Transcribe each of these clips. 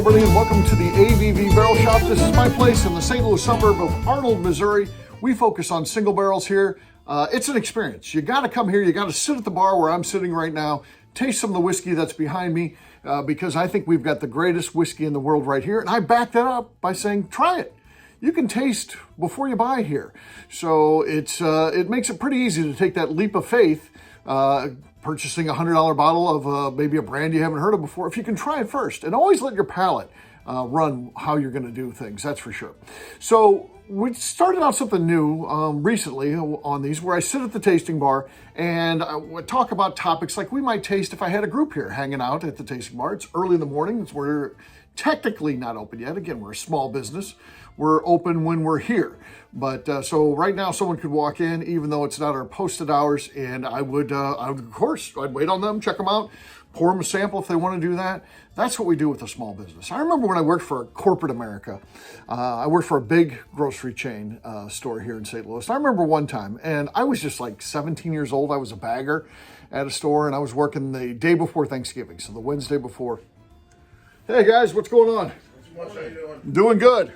everybody, and welcome to the ABV Barrel Shop. This is my place in the St. Louis suburb of Arnold, Missouri. We focus on single barrels here. It's an experience. You got to come here. You got to sit at the bar where I'm sitting right now, taste some of the whiskey that's behind me, because I think we've got the greatest whiskey in the world right here. And I back that up by saying, try it. You can taste before you buy here. So it makes it pretty easy to take that leap of faith, purchasing a $100 bottle of maybe a brand you haven't heard of before. If you can try it first, and always let your palate run how you're going to do things, that's for sure. So we started out something new recently on these, where I sit at the tasting bar and I would talk about topics like we might taste if I had a group here hanging out at the tasting bar. It's early in the morning. It's we're technically not open yet. Again, we're a small business. We're open when we're here. But so right now someone could walk in, even though it's not our posted hours, and I would of course, I'd wait on them, check them out, pour them a sample if they want to do that. That's what we do with a small business. I remember when I worked for corporate America, I worked for a big grocery chain store here in St. Louis. And I remember one time, and I was just like 17 years old. I was a bagger at a store, and I was working the day before Thanksgiving, so the Wednesday before. Hey guys, what's going on? How you doing? Doing good.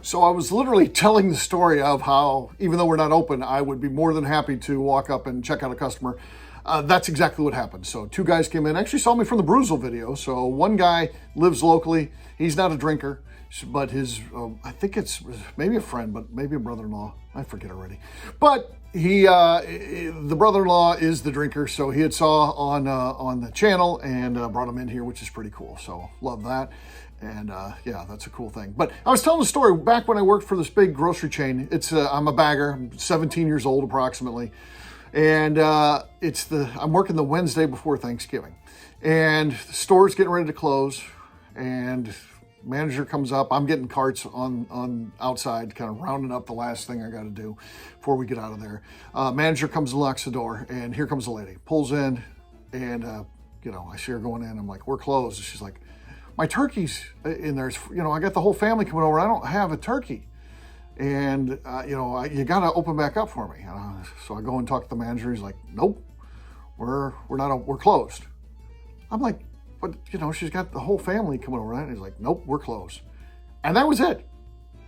So I was literally telling the story of how, even though we're not open, I would be more than happy to walk up and check out a customer. That's exactly what happened. So two guys came in, actually saw me from the Bruzel video. So one guy lives locally. He's not a drinker, but his, I think it's maybe a friend, but maybe a brother-in-law. I forget already. But he, the brother-in-law is the drinker. So he had saw on the channel and brought him in here, which is pretty cool. So love that. And yeah, that's a cool thing. But I was telling the story back when I worked for this big grocery chain. I'm a bagger. I'm 17 years old approximately. And I'm working the Wednesday before Thanksgiving. And the store's getting ready to close. And manager comes up. I'm getting carts on outside, kind of rounding up the last thing I got to do before we get out of there. Manager comes and locks the door. And here comes a lady. Pulls in. And, I see her going in. I'm like, we're closed. And she's like, my turkey's in there. I got the whole family coming over. I don't have a turkey. And, you got to open back up for me. So I go and talk to the manager. He's like, nope, we're closed. I'm like, but, she's got the whole family coming over. Right? And he's like, nope, we're closed. And that was it.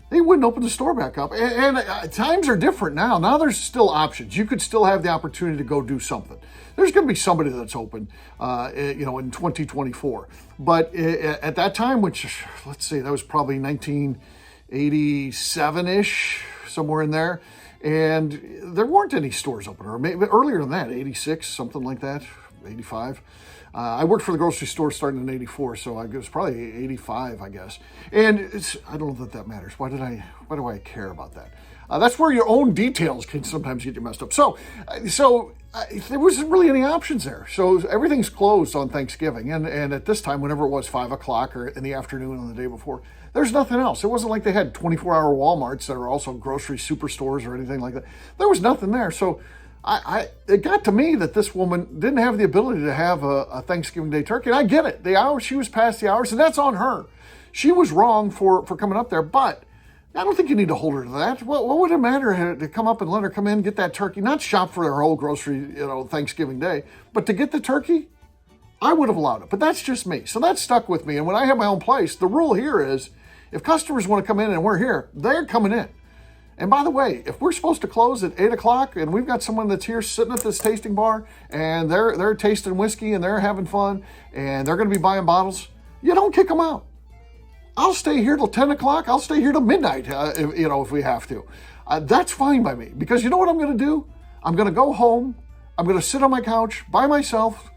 They wouldn't open the store back up. And times are different now. Now there's still options. You could still have the opportunity to go do something. There's going to be somebody that's open, in 2024. But at that time, which, let's see, that was probably 1987-ish, somewhere in there. And there weren't any stores open, or maybe earlier than that, 86, something like that, 85. I worked for the grocery store starting in 84, so it was probably 85, I guess. And I don't know that matters. Why do I care about that? That's where your own details can sometimes get you messed up. So there wasn't really any options there. So everything's closed on Thanksgiving. And at this time, whenever it was 5 o'clock or in the afternoon on the day before, there's nothing else. It wasn't like they had 24-hour Walmarts that are also grocery superstores or anything like that. There was nothing there. So it got to me that this woman didn't have the ability to have a Thanksgiving Day turkey. And I get it. The hours, she was past the hours, and that's on her. She was wrong for coming up there, but I don't think you need to hold her to that. What would it matter to come up and let her come in, get that turkey, not shop for her whole grocery, Thanksgiving Day, but to get the turkey? I would have allowed it, but that's just me. So that stuck with me. And when I have my own place, the rule here is if customers want to come in and we're here, they're coming in. And by the way, if we're supposed to close at 8 o'clock and we've got someone that's here sitting at this tasting bar and they're tasting whiskey and they're having fun and they're going to be buying bottles, you don't kick them out. I'll stay here till 10 o'clock. I'll stay here till midnight, if we have to. That's fine by me, because you know what I'm going to do? I'm going to go home. I'm going to sit on my couch by myself.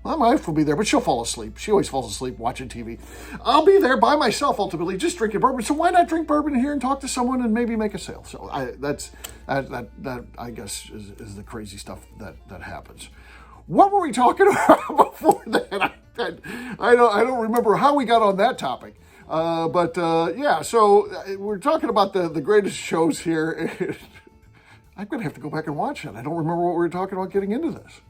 My wife will be there, but she'll fall asleep. She always falls asleep watching TV. I'll be there by myself, ultimately, just drinking bourbon. So why not drink bourbon here and talk to someone and maybe make a sale? So that I guess is the crazy stuff that happens. What were we talking about before that? I don't remember how we got on that topic. So we're talking about the greatest shows here. I'm going to have to go back and watch it. I don't remember what we were talking about getting into this.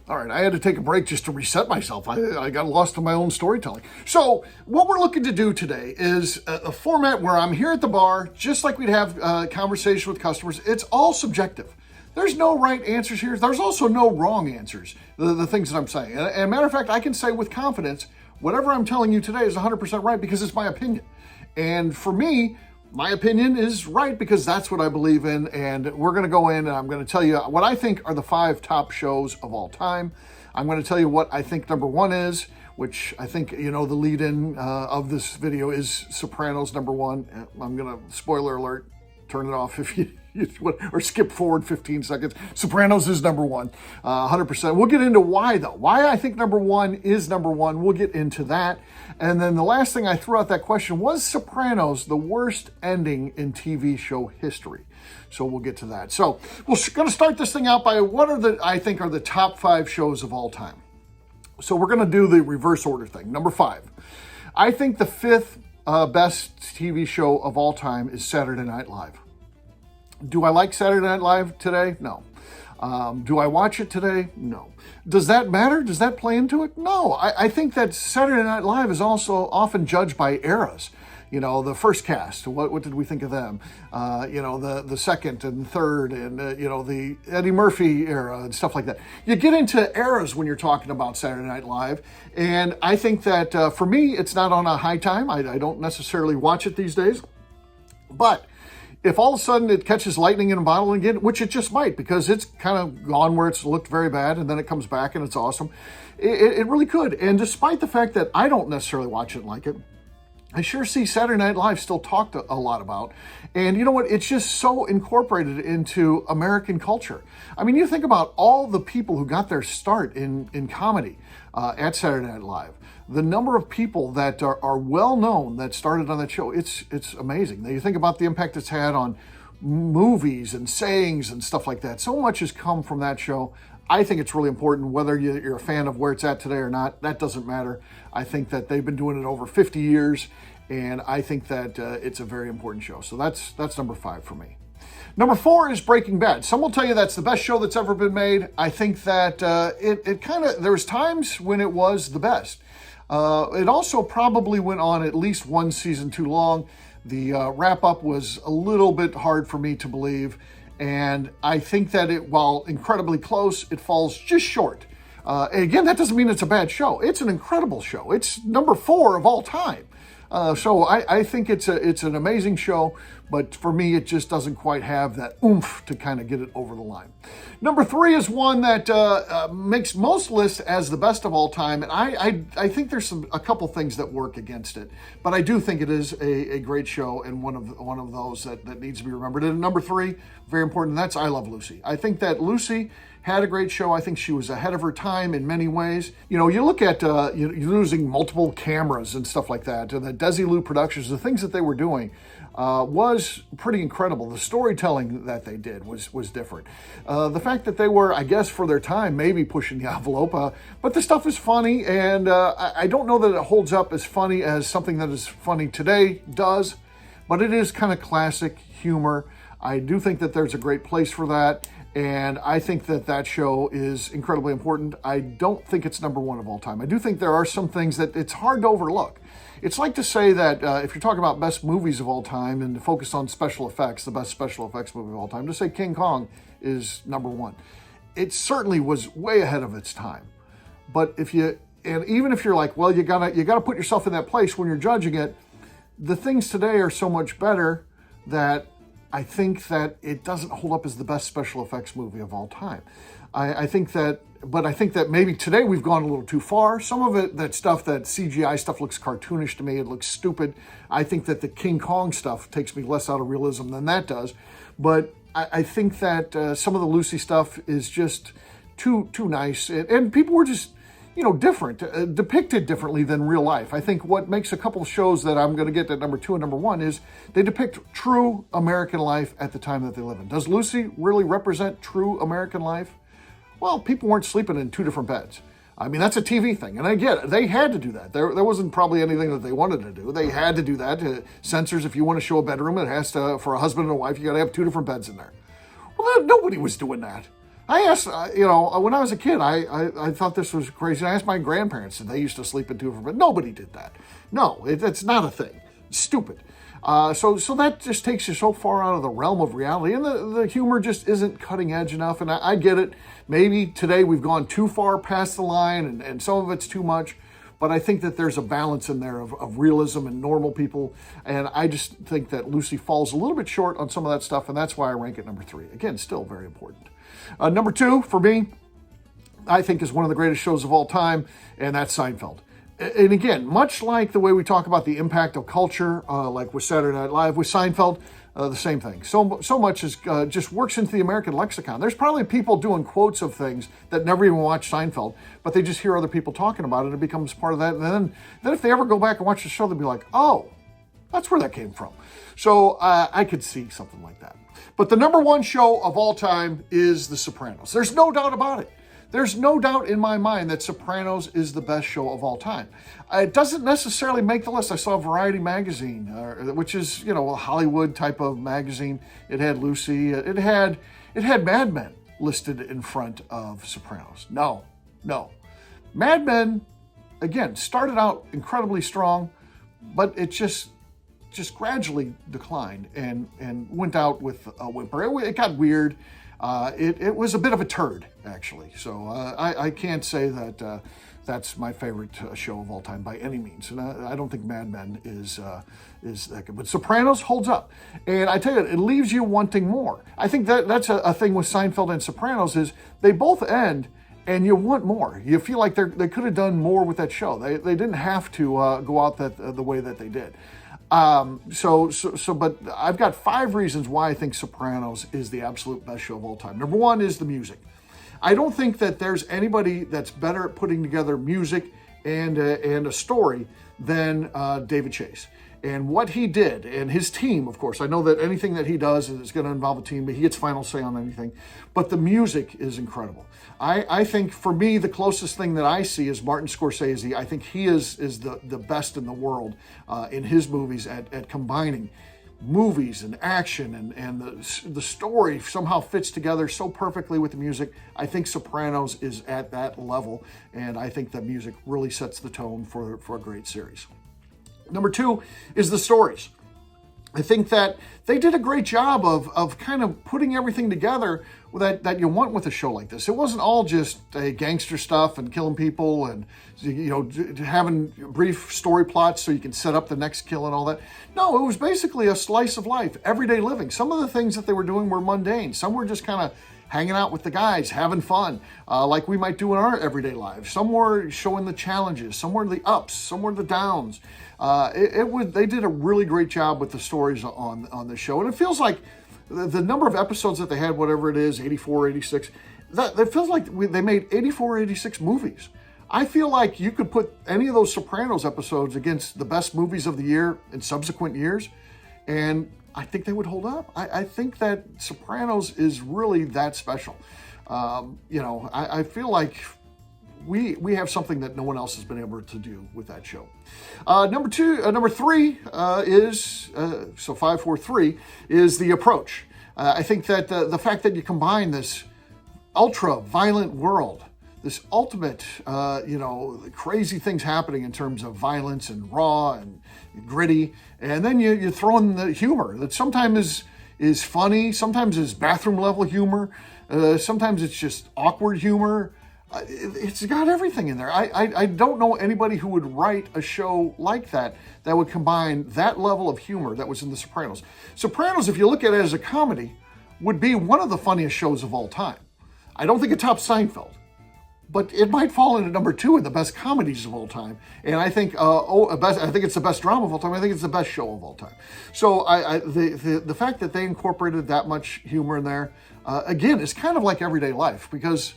All right, I had to take a break just to reset myself. I got lost in my own storytelling. So what we're looking to do today is a format where I'm here at the bar, just like we'd have a conversation with customers. It's all subjective. there's no right answers here. There's also no wrong answers, the things that I'm saying. And matter of fact, I can say with confidence, whatever I'm telling you today is 100% right because it's my opinion. And for me, my opinion is right because that's what I believe in. And we're going to go in and I'm going to tell you what I think are the 5 top shows of all time. I'm going to tell you what I think number 1 is, which I think, the lead-in of this video is Sopranos number 1. I'm going to, spoiler alert, turn it off if you or skip forward 15 seconds. Sopranos is number 1, 100%. We'll get into why, though. Why I think number 1 is number 1. We'll get into that. And then the last thing I threw out that question, was Sopranos the worst ending in TV show history? So we'll get to that. So we're going to start this thing out by what I think are the top 5 shows of all time. So we're going to do the reverse order thing. Number 5. I think the 5th best TV show of all time is Saturday Night Live. Do I like Saturday Night Live today? No. Do I watch it today? No. Does that matter? Does that play into it? No. I think that Saturday Night Live is also often judged by eras. The first cast, what did we think of them? The second and third and, the Eddie Murphy era and stuff like that. You get into eras when you're talking about Saturday Night Live. And I think that for me, it's not on a high time. I don't necessarily watch it these days. But if all of a sudden it catches lightning in a bottle again, which it just might, because it's kind of gone where it's looked very bad and then it comes back and it's awesome. It really could. And despite the fact that I don't necessarily watch it and like it, I sure see Saturday Night Live still talked a lot about. And you know what? It's just so incorporated into American culture. I mean, you think about all the people who got their start in comedy at Saturday Night Live. The number of people that are well known that started on that show, it's amazing. Now you think about the impact it's had on movies and sayings and stuff like that. So much has come from that show. I think it's really important whether you're a fan of where it's at today or not. That doesn't matter. I think that they've been doing it over 50 years, and I think that it's a very important show. So that's number 5 for me. Number 4 is Breaking Bad. Some will tell you that's the best show that's ever been made. I think that it kind of, there was times when it was the best. It also probably went on at least 1 season too long. The wrap-up was a little bit hard for me to believe. And I think that while incredibly close, it falls just short. And again, that doesn't mean it's a bad show. It's an incredible show. It's number 4 of all time. So I think it's an amazing show, but for me, it just doesn't quite have that oomph to kind of get it over the line. Number 3 is one that makes most lists as the best of all time, and I think there's a couple things that work against it, but I do think it is a great show and one of those that needs to be remembered. And number 3, very important, that's I Love Lucy. I think that Lucy had a great show. I think she was ahead of her time in many ways. You look at you're using multiple cameras and stuff like that, and the Desilu Productions, the things that they were doing was pretty incredible. The storytelling that they did was different. The fact that they were, I guess, for their time, maybe pushing the envelope, but the stuff is funny, and I don't know that it holds up as funny as something that is funny today does, but it is kind of classic humor. I do think that there's a great place for that. And I think that show is incredibly important. I don't think it's number 1 of all time. I do think there are some things that it's hard to overlook. It's like to say that if you're talking about best movies of all time and to focus on special effects, the best special effects movie of all time, to say King Kong is number 1. It certainly was way ahead of its time. But even if you're like, well, you gotta put yourself in that place when you're judging it, the things today are so much better that I think that it doesn't hold up as the best special effects movie of all time. I think that maybe today we've gone a little too far. Some of it, that CGI stuff looks cartoonish to me. It looks stupid. I think that the King Kong stuff takes me less out of realism than that does. But I think that some of the Lucy stuff is just too nice. And people were just, different, depicted differently than real life. I think what makes a couple of shows that I'm going to get at number 2 and number 1 is they depict true American life at the time that they live in. Does Lucy really represent true American life? Well, people weren't sleeping in 2 different beds. I mean, that's a TV thing, and I get it. They had to do that. There wasn't probably anything that they wanted to do. They had to do that. Censors, if you want to show a bedroom, it has to, for a husband and a wife, you got to have 2 different beds in there. Well, nobody was doing that. I asked, when I was a kid, I thought this was crazy. I asked my grandparents, and they used to sleep in 2 different beds. Nobody did that. No, it's not a thing. It's stupid. So that just takes you so far out of the realm of reality, and the humor just isn't cutting edge enough. And I get it. Maybe today we've gone too far past the line, and some of it's too much. But I think that there's a balance in there of realism and normal people. And I just think that Lucy falls a little bit short on some of that stuff, and that's why I rank it number 3. Again, still very important. Number 2, for me, I think is one of the greatest shows of all time, and that's Seinfeld. And again, much like the way we talk about the impact of culture, like with Saturday Night Live, with Seinfeld, the same thing. So much is just works into the American lexicon. There's probably people doing quotes of things that never even watch Seinfeld, but they just hear other people talking about it, and it becomes part of that. And then if they ever go back and watch the show, they'll be like, oh, that's where that came from. So I could see something like that. But the number 1 show of all time is The Sopranos. There's no doubt about it. There's no doubt in my mind that Sopranos is the best show of all time. It doesn't necessarily make the list. I saw Variety magazine, which is, a Hollywood type of magazine. It had Lucy. It had Mad Men listed in front of Sopranos. No. Mad Men, again, started out incredibly strong, but it just gradually declined and went out with a whimper. It got weird. It was a bit of a turd, actually. So I can't say that that's my favorite show of all time by any means. And I don't think Mad Men is that good. But Sopranos holds up. And I tell you, it leaves you wanting more. I think that's a thing with Seinfeld and Sopranos is they both end and you want more. You feel like they could have done more with that show. They didn't have to go out the way that they did. But I've got 5 reasons why I think Sopranos is the absolute best show of all time. Number 1 is the music. I don't think that there's anybody that's better at putting together music and a story than David Chase. And what he did, and his team, of course. I know that anything that he does is going to involve a team, but he gets final say on anything. But the music is incredible. I think, for me, the closest thing that I see is Martin Scorsese. I think he is the best in the world in his movies at combining movies and action, and the story somehow fits together so perfectly with the music. I think Sopranos is at that level, and I think the music really sets the tone for a great series. Number 2 is the stories. I think that they did a great job of kind of putting everything together that you want with a show like this. It wasn't all just gangster stuff and killing people and having brief story plots so you can set up the next kill and all that. No, it was basically a slice of life, everyday living. Some of the things that they were doing were mundane. Some were just kind of hanging out with the guys, having fun, like we might do in our everyday lives. Some were showing the challenges, some were the ups, some were the downs. They did a really great job with the stories on the show. And it feels like the number of episodes that they had, whatever it is, 84, 86, that feels like they made 84, 86 movies. I feel like you could put any of those Sopranos episodes against the best movies of the year in subsequent years, and I think they would hold up. I think that Sopranos is really that special. I feel like we have something that no one else has been able to do with that show. Number 3 is 5, 4, 3 is the approach. I think that the fact that you combine this ultra violent world, this ultimate, crazy things happening in terms of violence and raw and gritty, and then you throw in the humor that sometimes is funny, sometimes is bathroom level humor, sometimes it's just awkward humor. It's got everything in there. I don't know anybody who would write a show like that would combine that level of humor that was in The Sopranos. Sopranos, if you look at it as a comedy, would be one of the funniest shows of all time. I don't think it tops Seinfeld, but it might fall into number 2 in the best comedies of all time. And I think I think it's the best drama of all time. I think it's the best show of all time. So the fact that they incorporated that much humor in there, again, is kind of like everyday life, because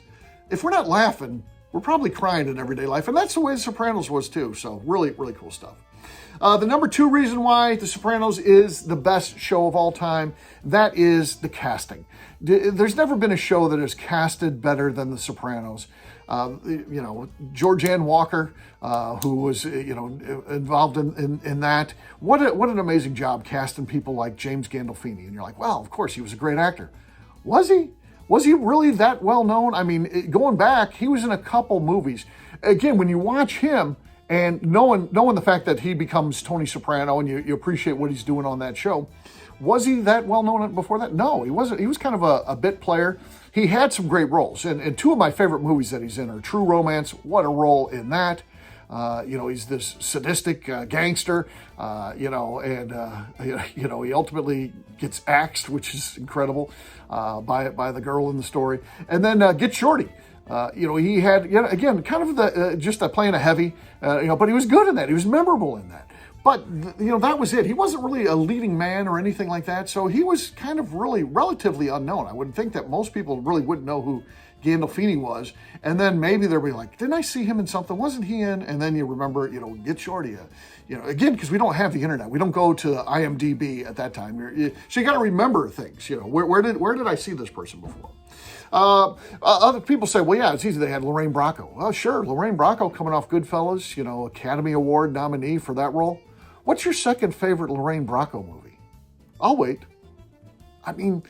if we're not laughing, we're probably crying in everyday life. And that's the way The Sopranos was too. So really, really cool stuff. The number 2 reason why The Sopranos is the best show of all time, that is the casting. There's never been a show that is casted better than The Sopranos. Georgianne Walker, who was, involved in that. What an amazing job casting people like James Gandolfini. And you're like, well, of course, he was a great actor. Was he? Was he really that well known? I mean, going back, he was in a couple movies. Again, when you watch him And knowing the fact that he becomes Tony Soprano and you appreciate what he's doing on that show, was he that well known before that? No, he wasn't. He was kind of a bit player. He had some great roles. And two of my favorite movies that he's in are True Romance. What a role in that. He's this sadistic gangster, he ultimately gets axed, which is incredible, by the girl in the story. And then Get Shorty. He had, again, kind of just playing a heavy, but he was good in that. He was memorable in that. But, that was it. He wasn't really a leading man or anything like that. So he was kind of really relatively unknown. I would think that most people really wouldn't know who Gandolfini was. And then maybe they'll be like, didn't I see him in something? Wasn't he in? And then you remember, Get Shorty. Again, because we don't have the internet. We don't go to IMDb at that time. So you got to remember things. Where did I see this person before? Other people say, well, yeah, it's easy. They had Lorraine Bracco. Well, sure. Lorraine Bracco coming off Goodfellas, Academy Award nominee for that role. What's your second favorite Lorraine Bracco movie? I'll wait. I mean,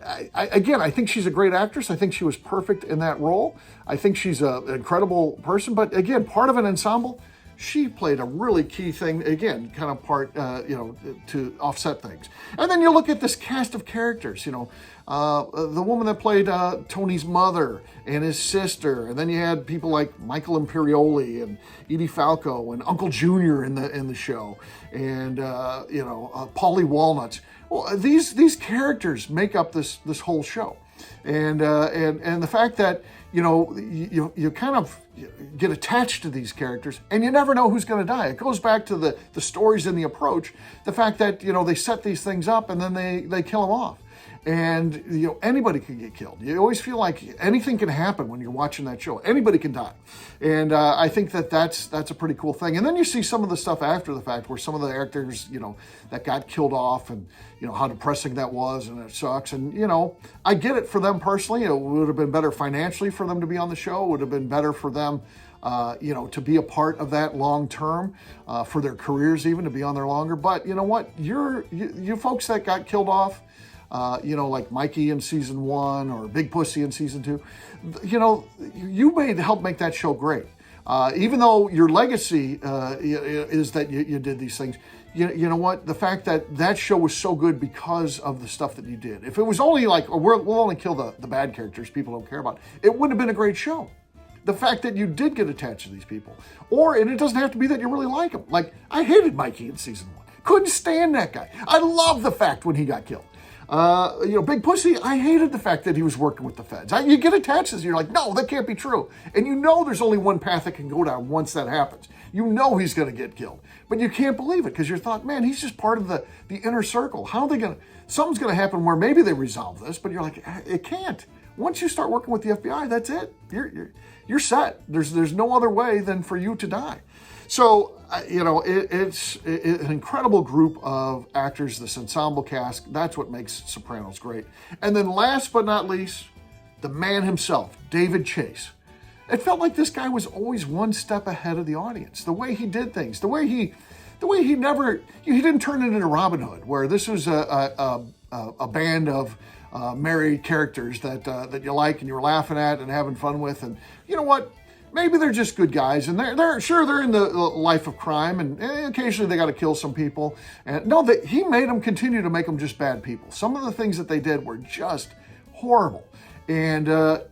I think she's a great actress. I think she was perfect in that role. I think she's an incredible person. But again, part of an ensemble, she played a really key thing, again, kind of part, to offset things. And then you look at this cast of characters, the woman that played Tony's mother and his sister. And then you had people like Michael Imperioli and Edie Falco and Uncle Junior in the show. And, Paulie Walnuts. Well, these characters make up this whole show. And the fact that, you kind of get attached to these characters and you never know who's going to die. It goes back to the stories and the approach, the fact that, they set these things up and then they kill them off. And, anybody can get killed. You always feel like anything can happen when you're watching that show. Anybody can die. And I think that's a pretty cool thing. And then you see some of the stuff after the fact where some of the actors, that got killed off and, how depressing that was and it sucks. And, I get it for them personally. It would have been better financially for them to be on the show. It would have been better for them, to be a part of that long term, for their careers even, to be on there longer. But you know what? You folks that got killed off, like Mikey in season 1 or Big Pussy in season 2, you help make that show great. Even though your legacy is that you did these things, you know what? The fact that show was so good because of the stuff that you did. If it was only like, we'll only kill the bad characters people don't care about, it wouldn't have been a great show. The fact that you did get attached to these people. And it doesn't have to be that you really like them. Like, I hated Mikey in season 1. Couldn't stand that guy. I love the fact when he got killed. Big Pussy, I hated the fact that he was working with the feds. You get attached to this, and you're like, no, that can't be true. And there's only one path that can go down once that happens. He's going to get killed. But you can't believe it because you thought, man, he's just part of the inner circle. How are they going to, something's going to happen where maybe they resolve this, but you're like, it can't. Once you start working with the FBI, that's it. You're set. There's no other way than for you to die. So, it's an incredible group of actors, this ensemble cast. That's what makes Sopranos great. And then last but not least, the man himself, David Chase. It felt like this guy was always one step ahead of the audience. The way he did things, the way he didn't turn it into Robin Hood, where this was a band of married characters that you like and you were laughing at and having fun with. And you know what? Maybe they're just good guys, and they're in the life of crime, and occasionally they got to kill some people. And no, he made them continue to make them just bad people. Some of the things that they did were just horrible, and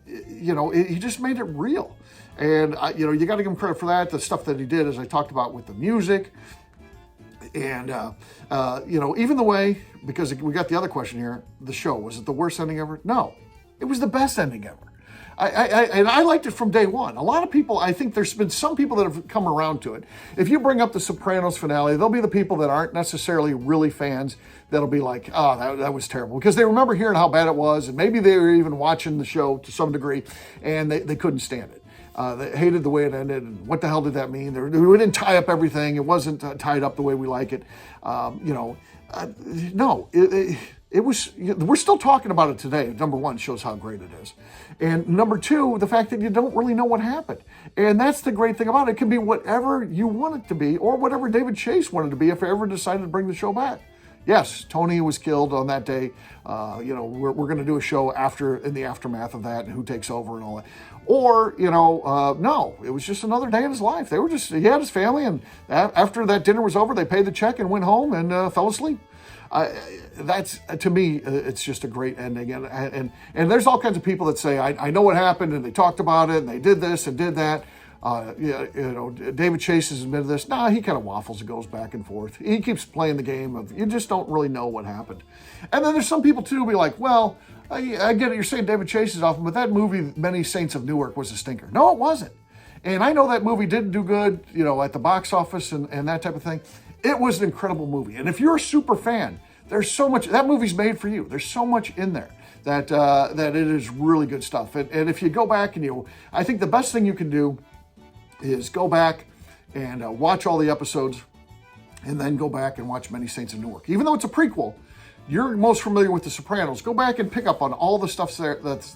he just made it real. And you got to give him credit for that. The stuff that he did, as I talked about with the music, and even the way, because we got the other question here, the show, was it the worst ending ever? No, it was the best ending ever. I liked it from day one. A lot of people, I think there's been some people that have come around to it. If you bring up the Sopranos finale, there'll be the people that aren't necessarily really fans that'll be like, oh, that was terrible. Because they remember hearing how bad it was, and maybe they were even watching the show to some degree, and they couldn't stand it. They hated the way it ended, and what the hell did that mean? We didn't tie up everything. It wasn't tied up the way we like it. No, it was, we're still talking about it today. Number one, shows how great it is. And number two, the fact that you don't really know what happened. And that's the great thing about it. It can be whatever you want it to be, or whatever David Chase wanted to be if he ever decided to bring the show back. yes, Tony was killed on that day. We're going to do a show in the aftermath of that and who takes over and all that. Or, no, it was just another day in his life. He had his family, and after that dinner was over, they paid the check and went home and fell asleep. That's, to me, it's just a great ending. And there's all kinds of people that say, I know what happened, and they talked about it, and they did this and did that. David Chase has admitted this. Nah, he kind of waffles and goes back and forth. He keeps playing the game of, you just don't really know what happened. And then there's some people, too, be like, well, I get it, you're saying David Chase is off, but that movie, Many Saints of Newark, was a stinker. No, it wasn't. And I know that movie didn't do good, at the box office and that type of thing. It was an incredible movie. And if you're a super fan, there's so much, that movie's made for you. There's so much in there that it is really good stuff. And if you go back and I think the best thing you can do is go back and watch all the episodes and then go back and watch Many Saints of Newark. Even though it's a prequel, you're most familiar with The Sopranos. Go back and pick up on all the stuff that's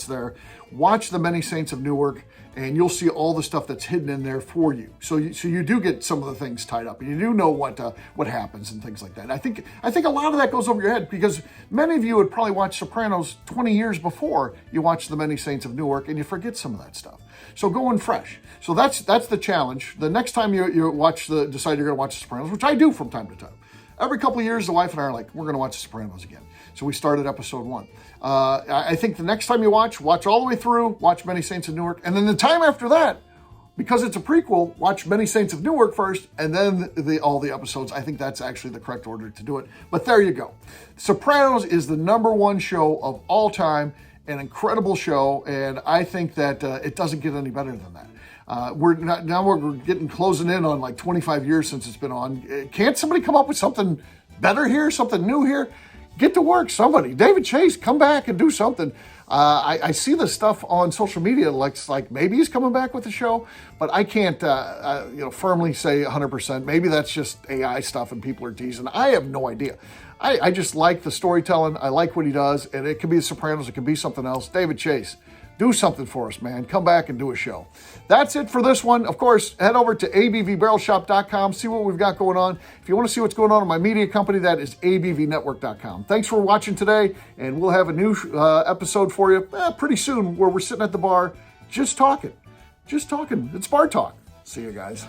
there. Watch the Many Saints of Newark, and you'll see all the stuff that's hidden in there for you. So you do get some of the things tied up, and you do know what happens and things like that. I think a lot of that goes over your head because many of you would probably watch Sopranos 20 years before you watch the Many Saints of Newark, and you forget some of that stuff. So go in fresh. So that's the challenge. The next time you decide you're going to watch The Sopranos, which I do from time to time. Every couple of years, the wife and I are like, we're going to watch The Sopranos again. So we started episode 1. I think the next time you watch all the way through, watch Many Saints of Newark. And then the time after that, because it's a prequel, watch Many Saints of Newark first, and then all the episodes. I think that's actually the correct order to do it. But there you go. Sopranos is the #1 show of all time, an incredible show, and I think that it doesn't get any better than that. We're closing in on like 25 years since it's been on. Can't somebody come up with something better here, something new here? Get to work, somebody. David Chase, come back and do something. I see the stuff on social media, like maybe he's coming back with the show, but I can't, firmly say 100%. Maybe that's just AI stuff and people are teasing. I have no idea. I just like the storytelling. I like what he does, and it could be The Sopranos. It could be something else. David Chase, do something for us, man. Come back and do a show. That's it for this one. Of course, head over to abvbarrelshop.com. See what we've got going on. If you want to see what's going on in my media company, that is abvnetwork.com. Thanks for watching today, and we'll have a new episode for you pretty soon where we're sitting at the bar just talking. It's bar talk. See you guys.